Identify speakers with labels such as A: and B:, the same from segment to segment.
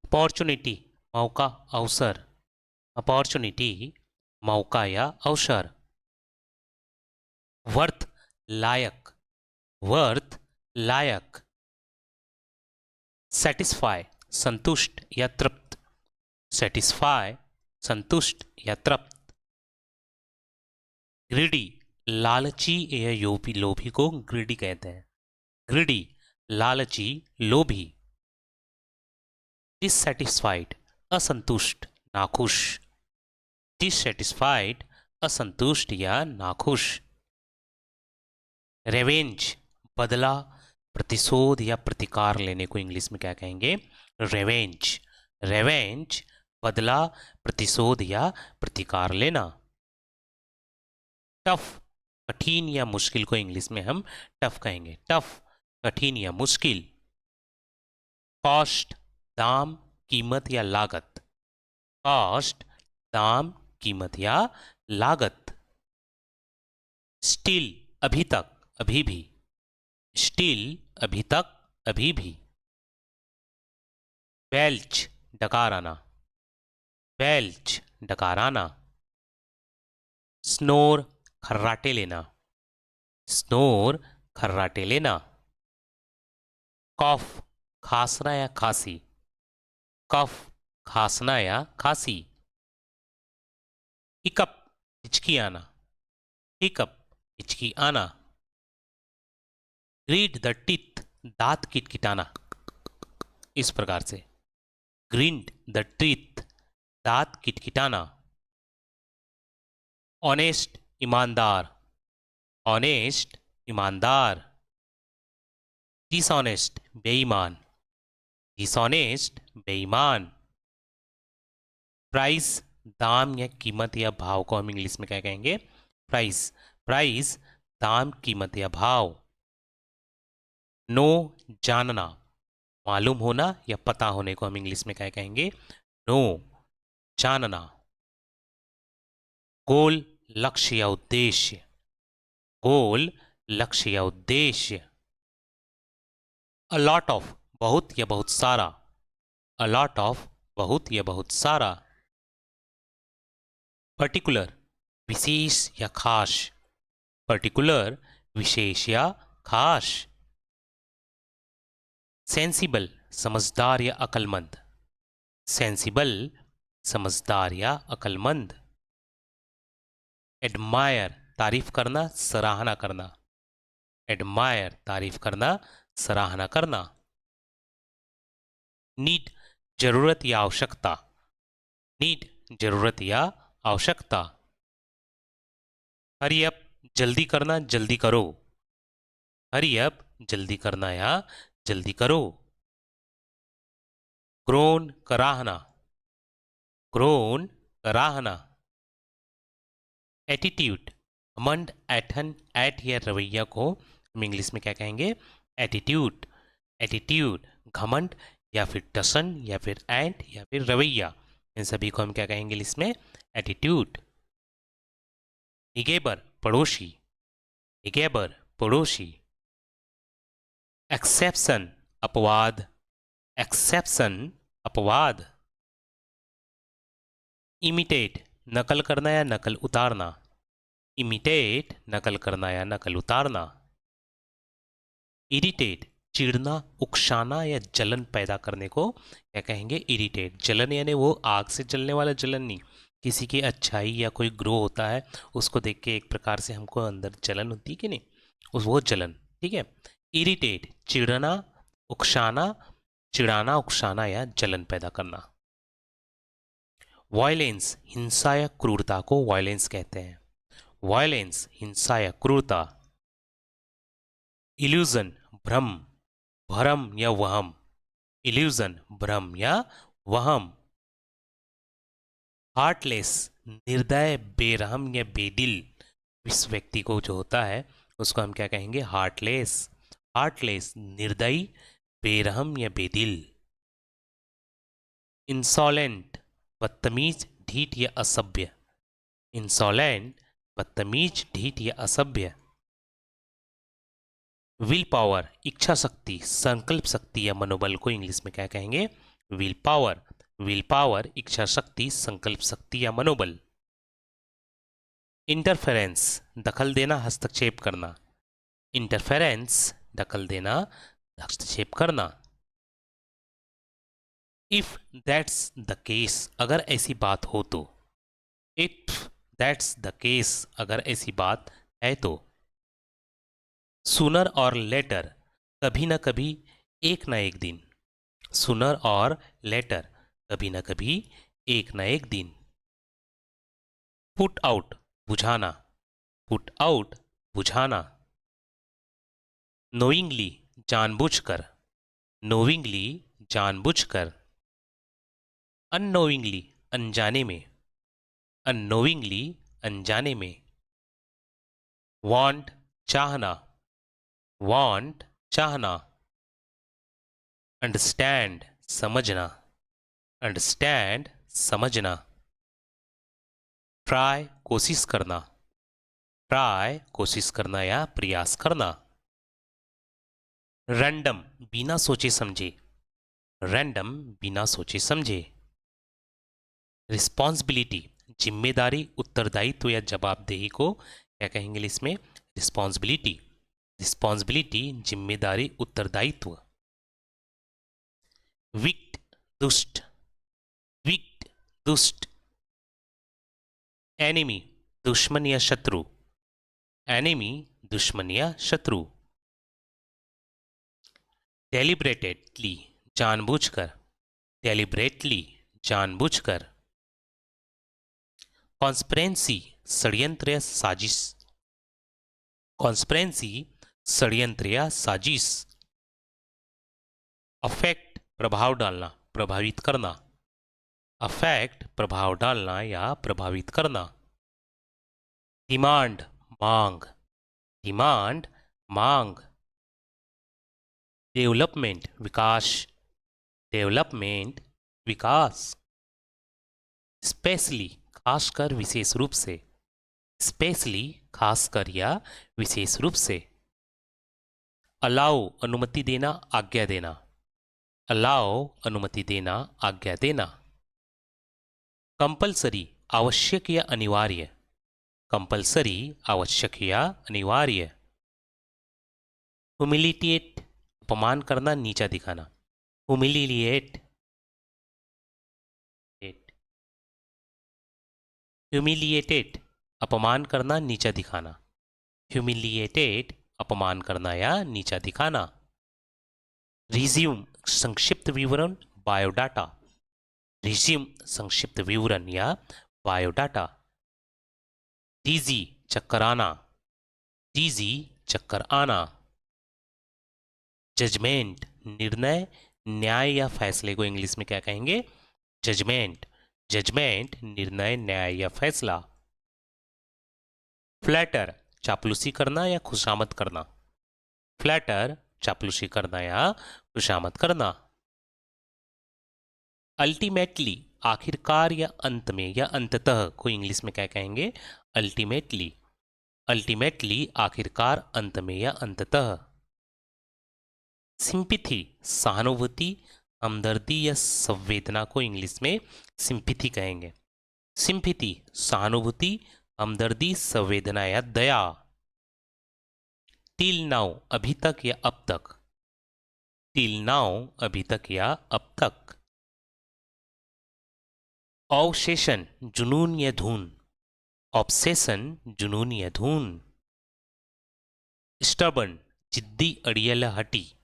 A: Opportunity मौका अवसर, opportunity मौका या अवसर। वर्थ लायक, वर्थ लायक। सेटिस्फाई संतुष्ट या तृप्त, सेटिस्फाई संतुष्ट या तृप्त। ग्रीडी लालची या लोभी, लोभी को ग्रीडी कहते हैं, ग्रीडी लालची लोभी। डिससेटिस्फाइड असंतुष्ट नाखुश, डिससेटिस्फाइड असंतुष्ट या नाखुश। रेवेंज बदला, प्रतिशोध या प्रतिकार लेने को इंग्लिश में क्या कहेंगे? रेवेंज, रेवेंज बदला, प्रतिशोध या प्रतिकार लेना। टफ कठिन या मुश्किल को इंग्लिश में हम टफ कहेंगे, टफ कठिन या मुश्किल। कॉस्ट दाम, कीमत या लागत, कॉस्ट दाम, कीमत या लागत। स्टिल अभी तक, अभी भी, स्टिल अभी तक, अभी भी। बेल्च डकार आना, बेल्च डकार आना। स्नोर खर्राटे लेना, स्नोर खर्राटे लेना। कॉफ खांसना या खांसी, कफ खांसना या खांसी। हिकअप हिचकी आना, हिकअप हिचकी आना। ग्रीड द टीथ दांत किटकिटाना, इस प्रकार से ग्रीड द टीथ दांत किटकिटाना। ऑनेस्ट ईमानदार, ऑनेस्ट ईमानदार। डिसऑनेस्ट बेईमान, डिसऑनेस्ट बेईमान। प्राइस दाम या कीमत या भाव को हम इंग्लिश में क्या कहेंगे? प्राइस, प्राइस दाम, कीमत या भाव। नो जानना, मालूम होना या पता होने को हम इंग्लिश में क्या कहेंगे? नो जानना। गोल लक्ष्य या उद्देश्य, गोल लक्ष्य या उद्देश्य। अ लॉट ऑफ बहुत या बहुत सारा, अ लॉट ऑफ बहुत या बहुत सारा। पर्टिकुलर विशेष या खास, पर्टिकुलर विशेष या खास। सेंसिबल समझदार या अक्लमंद, सेंसिबल समझदार या अक्लमंद। एडमायर तारीफ करना, सराहना करना, एडमायर तारीफ करना, सराहना करना। नीड जरूरत या आवश्यकता, नीड जरूरत या आवश्यकता। हरी अप जल्दी करना, जल्दी करो, हरी अप जल्दी करना या जल्दी करो। ग्रोन कराहना, ग्रोन कराहना। एटीट्यूड घमंड, ऐठन, ऐठ या रवैया को हम इंग्लिश में क्या कहेंगे? एटीट्यूड, एटीट्यूड घमंड या फिर टसन या फिर ऐंठ या फिर रवैया, इन सभी को हम क्या कहेंगे इंग्लिश में? एटीट्यूड। निगेबर पड़ोसी, निगेबर पड़ोसी। एक्सेप्शन अपवाद, एक्सेप्शन अपवाद। इमिटेट नकल करना या नकल उतारना, इमिटेट नकल करना या नकल उतारना। इरिटेट चिढ़ना, उकसाना या जलन पैदा करने को क्या कहेंगे? इरिटेट। जलन यानी वो आग से जलने वाला जलन नहीं, किसी की अच्छाई या कोई ग्रो होता है उसको देख के एक प्रकार से हमको अंदर जलन होती है कि नहीं, उस वो जलन, ठीक है। इरिटेट चिढ़ना, उकसाना, चिढ़ाना, उकसाना या जलन पैदा करना। वायलेंस हिंसा या क्रूरता को वायलेंस कहते हैं, वायलेंस हिंसा या क्रूरता। इल्यूजन भ्रम, भ्रम या वहम, इल्यूजन भ्रम या वहम। हार्टलेस निर्दय, बेरहम या बेदिल, इस व्यक्ति को जो होता है उसको हम क्या कहेंगे? हार्टलेस, हार्टलेस निर्दयी, बेरहम या बेदिल। इंसॉलेंट बदतमीज, ढीठ या असभ्य, इंसॉलेंट बदतमीज, ढीठ या असभ्य। विल पावर इच्छा शक्ति, संकल्प शक्ति या मनोबल को इंग्लिश में क्या कहेंगे? विल पावर, विल पावर इच्छा शक्ति, संकल्प शक्ति या मनोबल। इंटरफेरेंस दखल देना, हस्तक्षेप करना। इंटरफेरेंस दखल देना, हस्तक्षेप करना। इफ दैट्स द केस अगर ऐसी बात हो तो, इफ दैट्स द केस अगर ऐसी बात है तो। सूनर और लेटर कभी ना कभी, एक ना एक दिन। सूनर और लेटर कभी ना कभी, एक ना एक दिन। पुट आउट बुझाना, पुट आउट बुझाना। नोइंगली जानबूझकर, नोइंगली जानबूझकर। अननोइंगली अनजाने में, अननोइंगली अनजाने में। वांट चाहना, वांट चाहना। अंडरस्टैंड समझना, अंडरस्टैंड समझना। ट्राई कोशिश करना, ट्राई कोशिश करना या प्रयास करना। रैंडम बिना सोचे समझे, रैंडम बिना सोचे समझे। रिस्पॉन्सिबिलिटी जिम्मेदारी, उत्तरदायित्व या जवाबदेही को क्या कहेंगे इसमें? रिस्पॉन्सिबिलिटी, रिस्पॉन्सिबिलिटी जिम्मेदारी उत्तरदायित्व। विक्ट दुष्ट, विक्ट दुष्ट। एनिमी दुश्मन या शत्रु, एनिमी दुश्मन या शत्रु। डेलिब्रेटेडली जानबूझकर, डेलिब्रेटली जानबूझकर। कॉन्स्पिरेंसी षड्यंत्र या साजिश, कॉन्स्पिरेंसी षड्यंत्र या साजिश। अफेक्ट प्रभाव डालना, प्रभावित करना। अफेक्ट प्रभाव डालना या प्रभावित करना। डिमांड मांग, डिमांड मांग। डेवलपमेंट विकास, डेवलपमेंट विकास। स्पेशली खासकर विशेष रूप से, स्पेशली खासकर या विशेष रूप से। अलाउ अनुमति देना, आज्ञा देना। अलाउ अनुमति देना, आज्ञा देना। कंपलसरी आवश्यक या अनिवार्य, कंपलसरी आवश्यक या अनिवार्य। ह्यूमिलिएट अपमान करना, नीचा दिखाना। ह्यूमिलिएट, ह्यूमिलिएटेड अपमान करना, नीचा दिखाना। ह्यूमिलिएटेड अपमान करना या नीचा दिखाना। रिज्यूम संक्षिप्त विवरण, बायोडाटा। रिज्यूम संक्षिप्त विवरण या बायोडाटा। डीजी चक्कर आना, डीजी चक्कर आना। जजमेंट निर्णय, न्याय या फैसले को इंग्लिश में क्या कहेंगे? जजमेंट, जजमेंट निर्णय, न्याय या फैसला। फ्लैटर चापलूसी करना या खुशामद करना। फ्लैटर चापलूसी करना या खुशामद करना। अल्टीमेटली आखिरकार या अंत में या अंततः को इंग्लिश में क्या कहेंगे? अल्टीमेटली, अल्टीमेटली आखिरकार, अंत में या अंततः। सिंपैथी सहानुभूति, हमदर्दी या संवेदना को इंग्लिश में सिंपैथी कहेंगे। सिंपैथी सहानुभूति, हमदर्दी, संवेदना या दया। टिल नाउ अभी तक या अब तक। टिल नाउ अभी तक या अब तक। ऑब्सेशन जुनून या धुन, ऑब्सेशन जुनून या धुन। स्टबर्न जिद्दी, अड़ियल या हटी।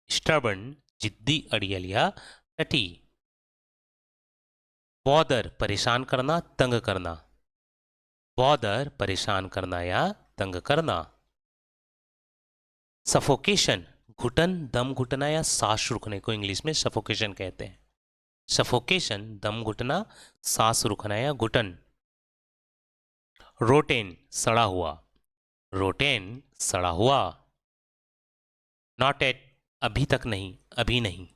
A: स्टबर्न जिद्दी, अड़ियल या हटी। बॉदर परेशान करना, तंग करना। बॉदर परेशान करना या तंग करना। सफोकेशन घुटन, दम घुटना या सांस रुकने को इंग्लिश में सफोकेशन कहते हैं। सफोकेशन दम घुटना, सांस रुकना या घुटन। रोटेन सड़ा हुआ, रोटेन सड़ा हुआ। नॉट एट अभी तक नहीं, अभी नहीं।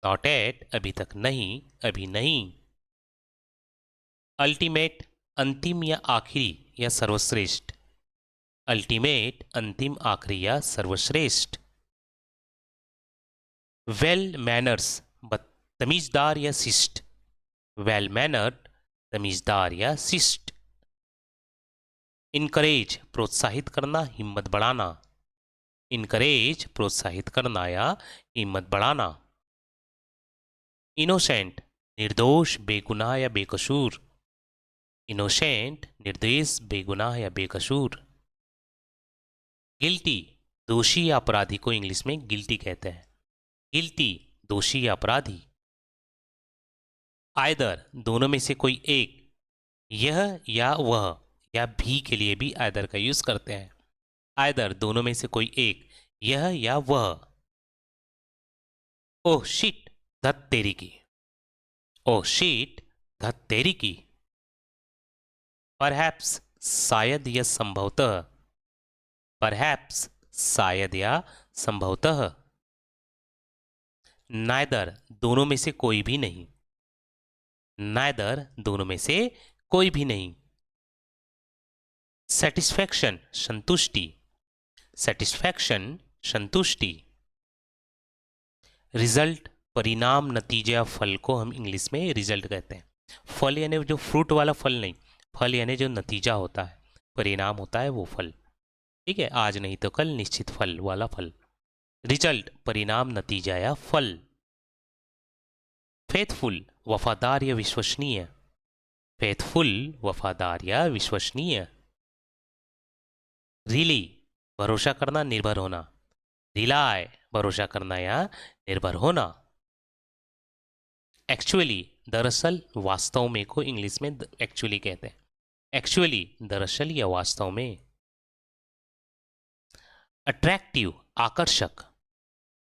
A: नॉट एट अभी तक नहीं, अभी नहीं। अल्टीमेट अंतिम या आखिरी या सर्वश्रेष्ठ। अल्टीमेट अंतिम, आखिरी या सर्वश्रेष्ठ। वेल मैनर्स तमीजदार या शिष्ट, वेल मैनर्ड, तमीजदार या शिष्ट। इनकरेज, प्रोत्साहित करना, हिम्मत बढ़ाना, इनकरेज, प्रोत्साहित करना या हिम्मत बढ़ाना। इनोसेंट, निर्दोष, बेगुनाह या बेकसूर, इनोसेंट, निर्दोष, बेगुनाह या बेकसूर। गिल्टी, दोषी या अपराधी को इंग्लिश में गिल्टी कहते हैं, गिल्टी, दोषी या अपराधी। आइदर, दोनों में से कोई एक, यह या वह, या भी के लिए भी आइदर का यूज करते हैं। आइदर, दोनों में से कोई एक, यह या वह। ओह शिट, धत तेरी की, ओह शिट, धत तेरी की। परहैप्स, शायद या संभवतः, परहैप्स, शायद या संभवतः। नाइदर, दोनों में से कोई भी नहीं, नाइदर, दोनों में से कोई भी नहीं। सेटिस्फैक्शन, संतुष्टि, सेटिस्फैक्शन, संतुष्टि। रिजल्ट, परिणाम, नतीजा, फल को हम इंग्लिश में रिजल्ट कहते हैं। फल यानी जो फ्रूट वाला फल नहीं, फल यानी जो नतीजा होता है, परिणाम होता है वो फल। ठीक है, आज नहीं तो कल निश्चित फल वाला फल। रिजल्ट, परिणाम, नतीजा या फल। फेथफुल, वफादार या विश्वसनीय, फेथफुल, वफादार या विश्वसनीय। रिली, भरोसा करना, निर्भर होना, रिलाय, भरोसा करना या निर्भर होना। एक्चुअली, दरअसल, वास्तव में को इंग्लिश में एक्चुअली कहते हैं, एक्चुअली, दरअसल या वास्तव में। अट्रैक्टिव, आकर्षक,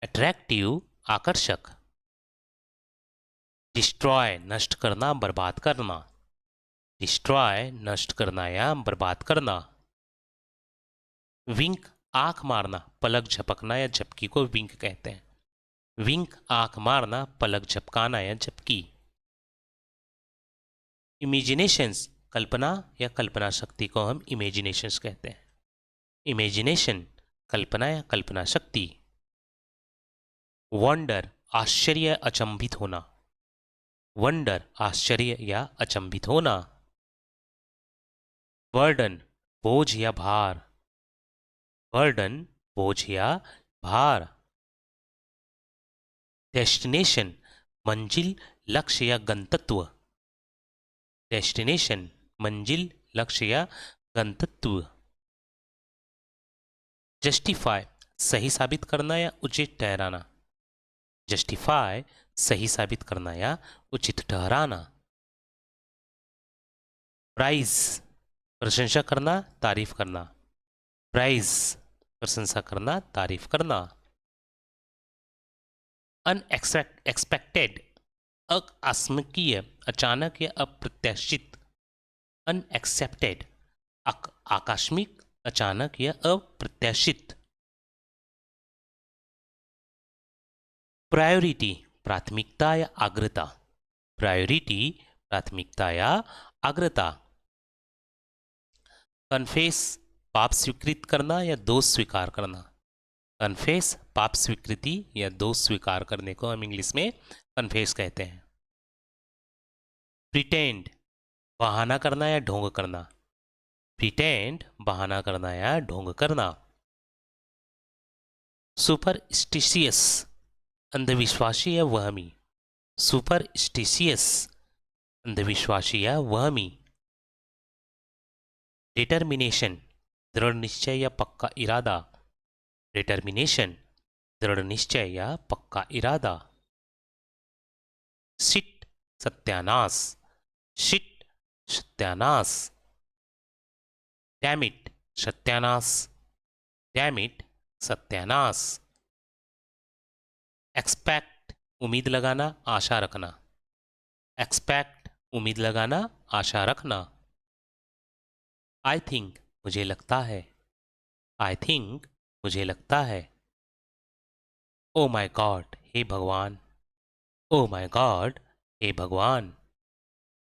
A: अट्रैक्टिव, आकर्षक। डिस्ट्रॉय, नष्ट करना, बर्बाद करना, डिस्ट्रॉय, नष्ट करना या बर्बाद करना। विंक, आंख मारना, पलक झपकना या झपकी को विंक कहते हैं। विंक, आंख मारना, पलक झपकाना या झपकी। इमेजिनेशंस, कल्पना या कल्पना शक्ति को हम इमेजिनेशंस कहते हैं। इमेजिनेशन, कल्पना या कल्पना शक्ति। वंडर, आश्चर्य, अचंभित होना, वंडर, आश्चर्य या अचंभित होना। बर्डन, बोझ या भार, बर्डन, बोझ या भार। डेस्टिनेशन, मंजिल, लक्ष्य या गंतव्य, डेस्टिनेशन, मंजिल, लक्ष्य या गंतव्य। जस्टिफाई, सही साबित करना या उचित ठहराना, जस्टिफाई, सही साबित करना या उचित ठहराना। प्राइज, प्रशंसा करना, तारीफ करना, प्राइज, प्रशंसा करना, तारीफ करना। अनएक्सपेक्टेड, अकस्मिकीय, अचानक या अप्रत्याशित, अनएक्सेप्टेड, आकस्मिक, अचानक या अप्रत्याशित। प्रायोरिटी, प्राथमिकता या अग्रता, प्रायोरिटी, प्राथमिकता या अग्रता। कन्फेस, पाप स्वीकृत करना या दोष स्वीकार करना, कन्फेस, पाप स्वीकृति या दोष स्वीकार करने को हम इंग्लिश में कन्फेस कहते हैं। प्रिटेंड, बहाना करना या ढोंग करना, प्रिटेंड, बहाना करना या ढोंग करना। सुपरस्टिशियस, अंधविश्वासी या वहमी, सुपरस्टिशियस, अंधविश्वासी या वहमी। डिटर्मिनेशन, दृढ़ निश्चय या पक्का इरादा, डिटर्मिनेशन, दृढ़ निश्चय या पक्का इरादा। शिट, सत्यानाश, शिट, सत्यानाश। डैमिट, सत्यानाश, डैमिट, सत्यानाश। एक्सपेक्ट, उम्मीद लगाना, आशा रखना, एक्सपेक्ट, उम्मीद लगाना, आशा रखना। आई थिंक, मुझे लगता है, आई थिंक, मुझे लगता है। ओ माय गॉड, हे भगवान, ओ माय गॉड, हे भगवान।